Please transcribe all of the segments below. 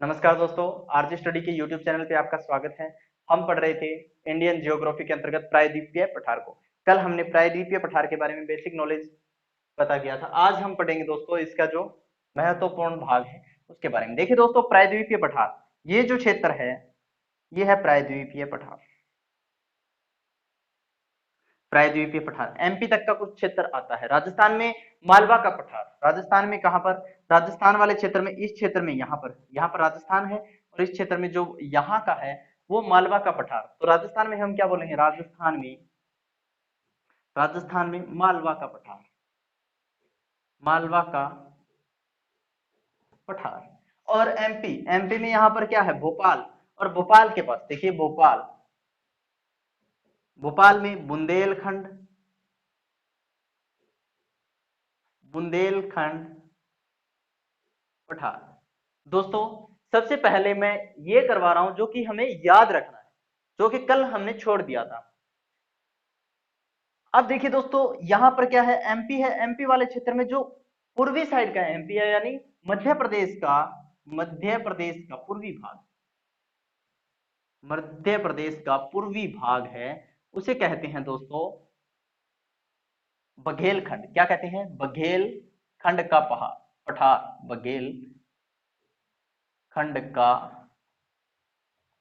नमस्कार दोस्तों, RJ study के यूट्यूब चैनल पे आपका स्वागत है। हम पढ़ रहे थे इंडियन जियोग्राफी के अंतर्गत प्रायद्वीपीय पठार को। कल हमने प्रायद्वीपीय पठार के बारे में बेसिक नॉलेज बता दिया था। आज हम पढ़ेंगे दोस्तों इसका जो महत्वपूर्ण भाग है उसके बारे में। देखिए दोस्तों, प्रायद्वीपीय पठार ये जो क्षेत्र है ये है प्रायद्वीपीय पठार। प्रायद्वीपीय पठार एमपी तक का कुछ क्षेत्र आता है। राजस्थान में मालवा का पठार, राजस्थान में कहां पर, राजस्थान वाले क्षेत्र में, इस क्षेत्र में यहाँ पर राजस्थान है और इस क्षेत्र में जो यहाँ का है वो मालवा का पठार। तो राजस्थान में हम क्या बोलेंगे, राजस्थान में मालवा का पठार, मालवा का पठार। और एमपी में यहाँ पर क्या है, भोपाल। और भोपाल के पास देखिए, भोपाल में बुंदेलखंड पठार। दोस्तों सबसे पहले मैं ये करवा रहा हूं जो कि हमें याद रखना है, जो कि कल हमने छोड़ दिया था। अब देखिए दोस्तों, यहां पर क्या है, एमपी है। एमपी वाले क्षेत्र में जो पूर्वी साइड का एमपी है, यानी मध्य प्रदेश का पूर्वी भाग, मध्य प्रदेश का पूर्वी भाग है, उसे कहते हैं दोस्तों बघेलखंड। क्या कहते हैं, बघेलखंड का पठार, बघेलखंड का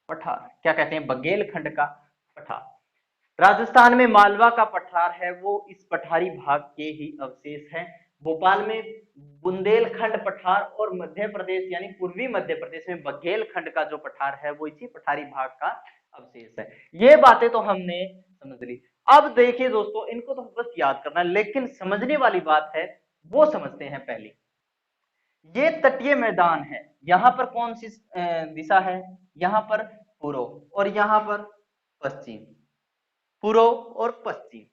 पठार। क्या कहते हैं, बघेलखंड का पठार। राजस्थान में मालवा का पठार है, वो इस पठारी भाग के ही अवशेष है। भोपाल में बुंदेलखंड पठार और मध्य प्रदेश यानी पूर्वी मध्य प्रदेश में बघेलखंड का जो पठार है वो इसी पठारी भाग का अवशेष है। ये बातें तो हमने समझ ली। अब देखिए दोस्तों, इनको तो बस याद करना है, लेकिन समझने वाली बात है वो समझते हैं पहले। ये तटीय मैदान है, यहाँ पर कौन सी दिशा है, यहाँ पर पूर्व और यहाँ पर पश्चिम, पूर्व और पश्चिम।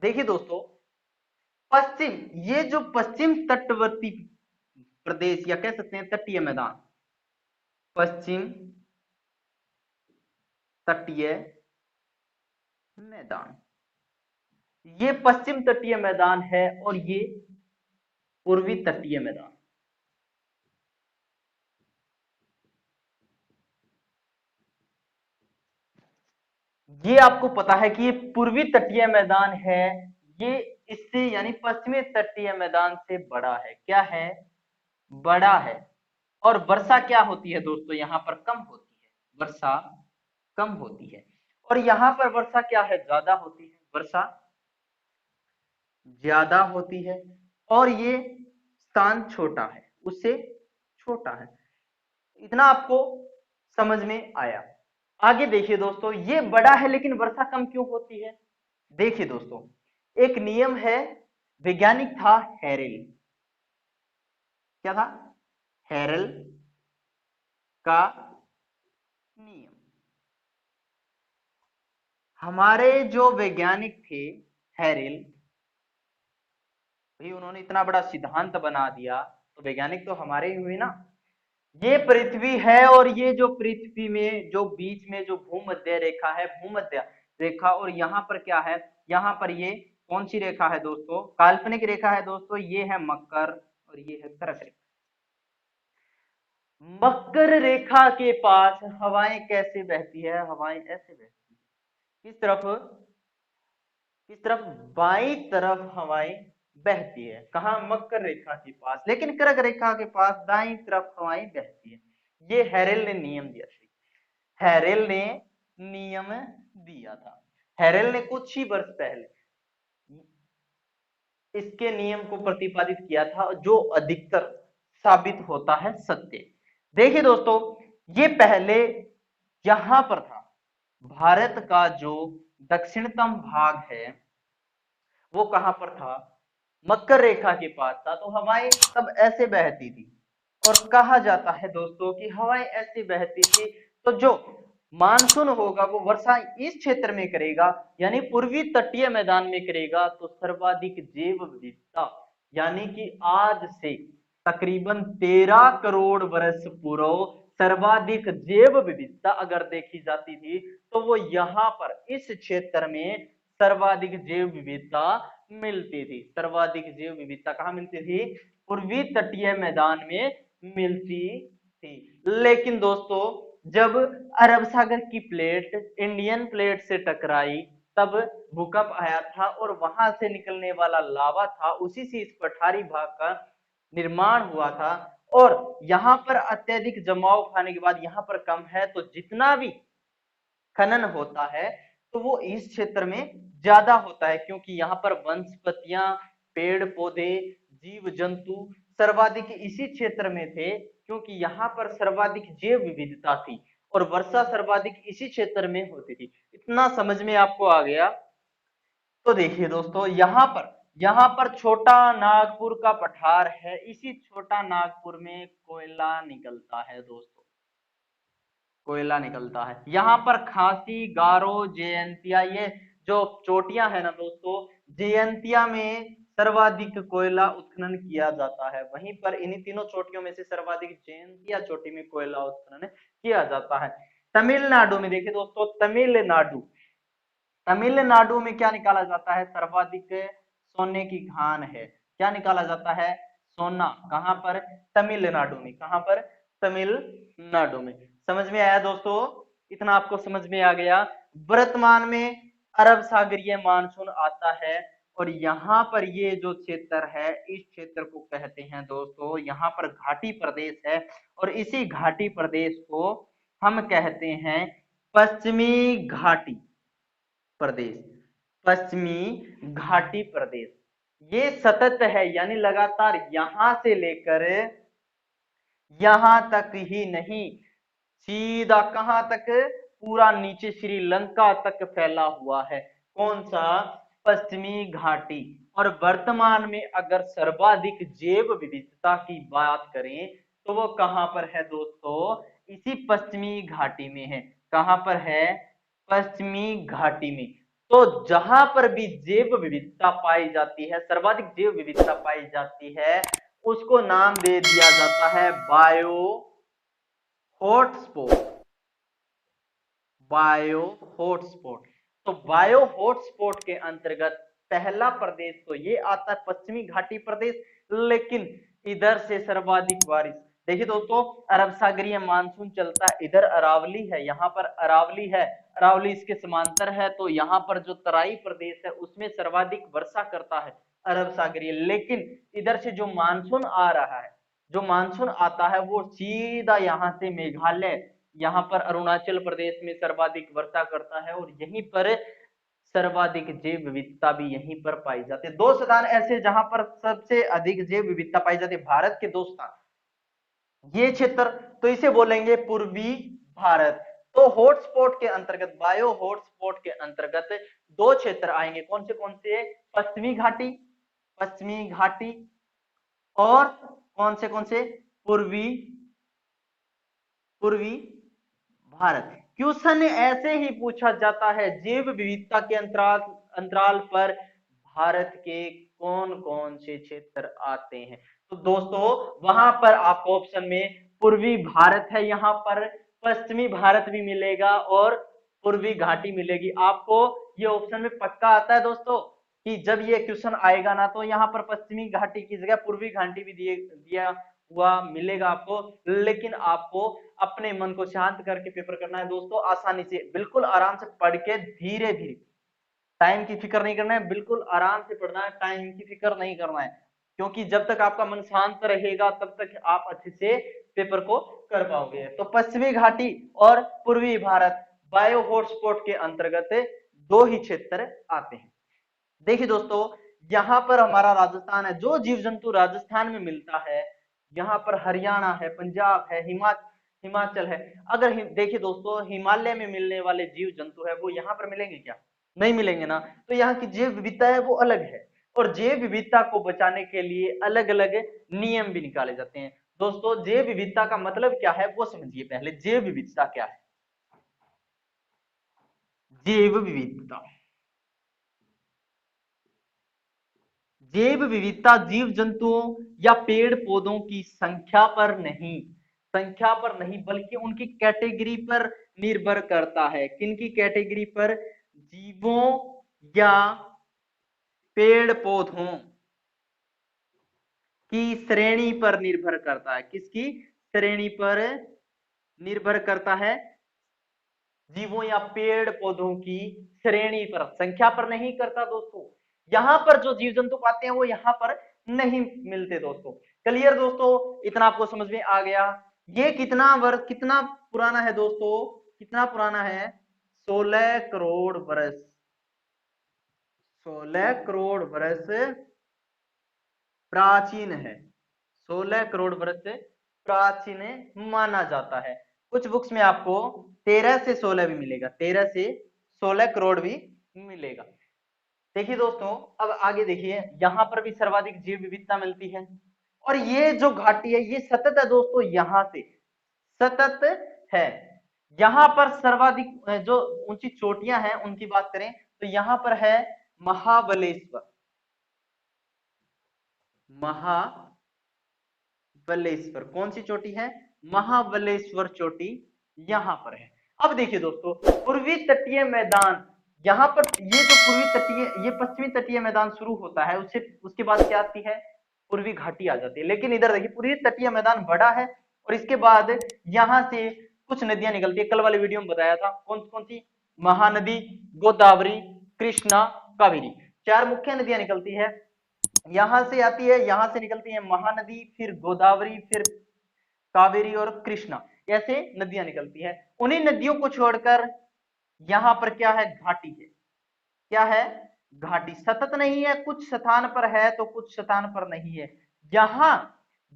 देखिए दोस्तों, पश्चिम, ये जो पश्चिम तटवर्ती प्रदेश या कह सकते हैं तटीय मैदान, पश्चिम तटीय मैदान, ये पश्चिम तटीय मैदान है और ये पूर्वी तटीय मैदान। ये आपको पता है कि ये पूर्वी तटीय मैदान है, ये इससे यानी पश्चिमी तटीय मैदान से बड़ा है। क्या है, बड़ा है। और वर्षा क्या होती है दोस्तों, यहाँ पर कम होती है, वर्षा कम होती है। और यहाँ पर वर्षा क्या है, ज्यादा होती है, वर्षा ज्यादा होती है। और ये स्थान छोटा है, उससे छोटा है। इतना आपको समझ में आया। आगे देखिए दोस्तों, ये बड़ा है लेकिन वर्षा कम क्यों होती है। देखिए दोस्तों, एक नियम है, वैज्ञानिक था हेरेल। क्या था, हेरेल का नियम। हमारे जो वैज्ञानिक थे हेरेल, भाई उन्होंने इतना बड़ा सिद्धांत बना दिया, तो वैज्ञानिक तो हमारे ही हुए ना। ये पृथ्वी है और ये जो पृथ्वी में जो बीच में जो भूमध्य रेखा है, भूमध्य रेखा, और यहाँ पर क्या है, यहाँ पर ये कौन सी रेखा है दोस्तों, काल्पनिक रेखा है दोस्तों, ये है मकर और ये है कर्क रेखा। मकर रेखा के पास हवाएं कैसे बहती है, हवाएं ऐसे बहती है, किस तरफ, बाई तरफ हवाएं बहती है। कहा, मकर रेखा के पास, लेकिन कर्क रेखा के पास दाई तरफ हवाएं बहती है। ये हैरेल ने नियम दिया था, हैरेल ने नियम दिया था। हैरेल ने कुछ ही वर्ष पहले इसके नियम को प्रतिपादित किया था, जो अधिकतर साबित होता है सत्य। देखिए दोस्तों, ये पहले यहां पर था, भारत का जो दक्षिणतम भाग है वो कहां पर था, मकर रेखा के पास था। तो हवाएं तब ऐसे बहती थी, और कहा जाता है दोस्तों कि हवाएं ऐसे बहती थी तो जो मानसून होगा वो वर्षा इस क्षेत्र में करेगा, यानी पूर्वी तटीय मैदान में करेगा। तो सर्वाधिक जैव विविधता, यानी कि आज से तकरीबन 13 करोड़ वर्ष पूर्व सर्वाधिक जैव विविधता अगर देखी जाती थी तो वो यहाँ पर इस क्षेत्र में सर्वाधिक जैव विविधता मिलती थी। सर्वाधिक जैव विविधता कहाँ मिलती थी, पूर्वी तटीय मैदान में मिलती थी। लेकिन दोस्तों जब अरब सागर की प्लेट इंडियन प्लेट से टकराई तब भूकंप आया था और वहां से निकलने वाला लावा था, उसी से इस पठारी भाग का निर्माण हुआ था। और यहाँ पर अत्यधिक जमाव खाने के बाद यहाँ पर कम है, तो जितना भी खनन होता है तो वो इस क्षेत्र में ज्यादा होता है, क्योंकि यहाँ पर वनस्पतियां, पेड़ पौधे, जीव जंतु सर्वाधिक इसी क्षेत्र में थे, क्योंकि यहाँ पर सर्वाधिक जैव विविधता थी और वर्षा सर्वाधिक इसी क्षेत्र में होती थी। इतना समझ में आपको आ गया? तो देखिए दोस्तों यहाँ पर छोटा नागपुर का पठार है, इसी छोटा नागपुर में कोयला निकलता है दोस्तों, कोयला निकलता है। यहाँ पर खासी, गारो, जयंतिया, ये जो चोटियां है ना दोस्तों, जयंतिया में सर्वाधिक कोयला उत्खनन किया जाता है। वहीं पर इन्हीं तीनों चोटियों में से सर्वाधिक जयंतिया चोटी में कोयला उत्खनन किया जाता है। तमिलनाडु में देखिए दोस्तों, तमिलनाडु में क्या निकाला जाता है? सर्वाधिक सोने की खान है। क्या निकाला जाता है? सोना। कहां पर? तमिलनाडु में। कहां पर? तमिलनाडु में। समझ में आया दोस्तों? इतना आपको समझ में आ गया? वर्तमान में अरब सागरीय मानसून आता है और यहाँ पर ये जो क्षेत्र है, इस क्षेत्र को कहते हैं दोस्तों, यहाँ पर घाटी प्रदेश है और इसी घाटी प्रदेश को हम कहते हैं पश्चिमी घाटी प्रदेश। पश्चिमी घाटी प्रदेश ये सतत है, यानी लगातार यहां से लेकर यहां तक ही नहीं, सीधा कहां तक? पूरा नीचे श्रीलंका तक फैला हुआ है। कौन सा? पश्चिमी घाटी। और वर्तमान में अगर सर्वाधिक जैव विविधता की बात करें तो वो कहां पर है दोस्तों? इसी पश्चिमी घाटी में है। कहां पर है? पश्चिमी घाटी में। तो जहां पर भी जैव विविधता पाई जाती है, सर्वाधिक जैव विविधता पाई जाती है, उसको नाम दे दिया जाता है बायो हॉटस्पॉट। Bio hotspot. तो बायो हॉटस्पॉट के अंतर्गत पहला प्रदेश तो ये आता है पश्चिमी घाटी प्रदेश, लेकिन इधर से सर्वाधिक बारिश। देखिए दोस्तों, अरब सागरीय मानसून चलता है, इधर अरावली है, यहाँ पर अरावली है, अरावली इसके समांतर है, तो यहाँ पर जो तराई प्रदेश है उसमें सर्वाधिक वर्षा करता है अरब सागरीय। लेकिन इधर से जो मानसून आ रहा है, जो मानसून आता है वो सीधा यहाँ से मेघालय, यहाँ पर अरुणाचल प्रदेश में सर्वाधिक वर्षा करता है और यहीं पर सर्वाधिक जैव विविधता भी यहीं पर पाई जाती है। दो स्थान ऐसे जहां पर सबसे अधिक जैव विविधता पाई जाती है, भारत के दो स्थान, ये क्षेत्र तो इसे बोलेंगे पूर्वी भारत। तो हॉटस्पॉट के अंतर्गत, बायो हॉटस्पॉट के अंतर्गत दो क्षेत्र आएंगे। कौन से? पश्चिमी घाटी, पश्चिमी घाटी, और कौन से? पूर्वी, पूर्वी भारत। क्वेश्चन ऐसे ही पूछा जाता है, जैव विविधता के अंतराल अंतराल पर भारत के कौन कौन से क्षेत्र आते हैं? तो दोस्तों वहां पर आपको ऑप्शन में पूर्वी भारत है, यहाँ पर पश्चिमी भारत भी मिलेगा और पूर्वी घाटी मिलेगी। आपको ये ऑप्शन में पक्का आता है दोस्तों कि जब ये क्वेश्चन आएगा ना तो यहाँ पर पश्चिमी घाटी की जगह पूर्वी घाटी भी दिया हुआ मिलेगा आपको। लेकिन आपको अपने मन को शांत करके पेपर करना है दोस्तों, आसानी से, बिल्कुल आराम से पढ़ के धीरे धीरे, टाइम की फिक्र नहीं करना है, बिल्कुल आराम से पढ़ना है, टाइम की फिक्र नहीं करना है, क्योंकि जब तक आपका मन शांत रहेगा तब तक आप अच्छे से पेपर को कर पाओगे। तो पश्चिमी घाटी और पूर्वी भारत बायो हॉटस्पॉट के अंतर्गत दो ही क्षेत्र आते हैं। देखिए दोस्तों, यहाँ पर हमारा राजस्थान है, जो जीव जंतु राजस्थान में मिलता है, यहाँ पर हरियाणा है, पंजाब है, हिमाचल है। अगर देखिए दोस्तों, हिमालय में मिलने वाले जीव जंतु है वो यहाँ पर मिलेंगे क्या? नहीं मिलेंगे ना। तो यहाँ की जैव विविधता है वो अलग है, और जैव विविधता को बचाने के लिए अलग अलग नियम भी निकाले जाते हैं। दोस्तों जैव विविधता का मतलब क्या है वो समझिए पहले। जैव विविधता क्या है? जैव विविधता, जैव विविधता जीव जंतुओं या पेड़ पौधों की संख्या पर नहीं बल्कि उनकी कैटेगरी पर निर्भर करता है। किनकी कैटेगरी पर? जीवों या पेड़ पौधों की श्रेणी पर निर्भर करता है। किसकी? श्रेणी पर निर्भर करता है, जीवों या पेड़ पौधों की श्रेणी पर, संख्या पर नहीं करता दोस्तों। यहाँ पर जो जीव जंतु पाते हैं वो यहाँ पर नहीं मिलते दोस्तों। क्लियर दोस्तों, इतना आपको समझ में आ गया। ये कितना पुराना है दोस्तों, कितना पुराना है, 16 करोड़ वर्ष, 16 करोड़ वर्ष प्राचीन है, 16 करोड़ वर्ष से प्राचीन माना जाता है। कुछ बुक्स में आपको 13 से 16 भी मिलेगा, 13 से 16 करोड़ भी मिलेगा। देखिए दोस्तों, अब आगे देखिए, यहां पर भी सर्वाधिक जैव विविधता मिलती है, और ये जो घाटी है ये सतत है दोस्तों, यहां से सतत है। यहां पर सर्वाधिक जो ऊंची चोटियां हैं उनकी बात करें तो यहां पर है महाबलेश्वर, महाबलेश्वर कौन सी चोटी है, महाबलेश्वर चोटी यहां पर है। अब देखिए दोस्तों, पूर्वी तटीय मैदान, यहां पर ये जो पूर्वी तटीय, ये पश्चिमी तटीय मैदान शुरू होता है, उससे उसके बाद क्या आती है, पूर्वी घाटी आ जाती है। लेकिन इधर देखिए पूर्वी तटीय मैदान बड़ा है, और इसके बाद यहां से कुछ नदियां निकलती है, कल वाले वीडियो में बताया था, कौन कौन सी, महानदी, गोदावरी, कृष्णा, कावेरी, 4 मुख्य नदियां निकलती है। यहां से आती है, यहां से निकलती है महानदी, फिर गोदावरी, फिर कावेरी और कृष्णा, ऐसे नदियां निकलती है। उन्हीं नदियों को छोड़कर यहां पर क्या है, घाटी है। क्या है, घाटी, सतत नहीं है, कुछ स्थान पर है तो कुछ स्थान पर नहीं है। जहां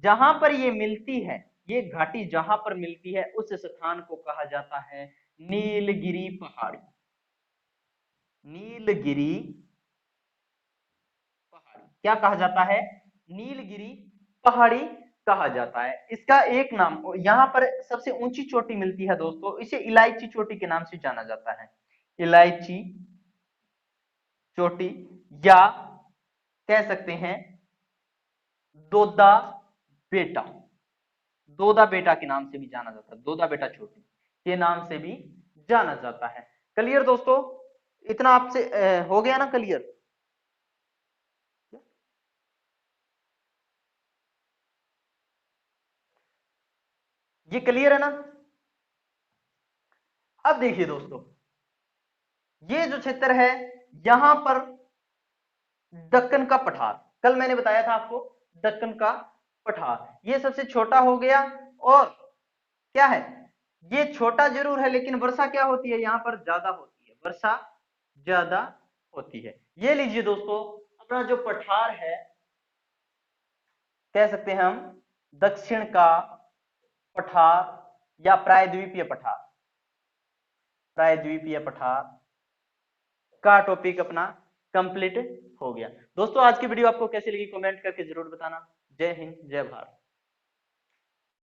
जहां पर ये मिलती है, ये घाटी जहां पर मिलती है उस स्थान को कहा जाता है नीलगिरी पहाड़ी, नीलगिरी पहाड़ी क्या कहा जाता है, नीलगिरी पहाड़ी कहा जाता है। इसका एक नाम, यहां पर सबसे ऊंची चोटी मिलती है दोस्तों, इसे इलायची चोटी के नाम से जाना जाता है, इलायची चोटी, या कह सकते हैं दोदा बेटा, दोदा बेटा के नाम से भी जाना जाता है, दोदा बेटा चोटी के नाम से भी जाना जाता है। क्लियर दोस्तों, इतना आपसे हो गया ना क्लियर, ये क्लियर है ना। अब देखिए दोस्तों, ये जो क्षेत्र है यहां पर दक्कन का पठार, कल मैंने बताया था आपको, दक्कन का पठार ये सबसे छोटा हो गया, और क्या है, ये छोटा जरूर है लेकिन वर्षा क्या होती है यहाँ पर, ज्यादा होती है, वर्षा ज्यादा होती है। ये लीजिए दोस्तों, अपना जो पठार है, कह सकते हैं हम दक्षिण का पठार या प्रायद्वीपीय पठार, प्रायद्वीपीय पठार का टॉपिक अपना कंप्लीट हो गया। दोस्तों आज की वीडियो आपको कैसी लगी कमेंट करके जरूर बताना। जय हिंद, जय भारत।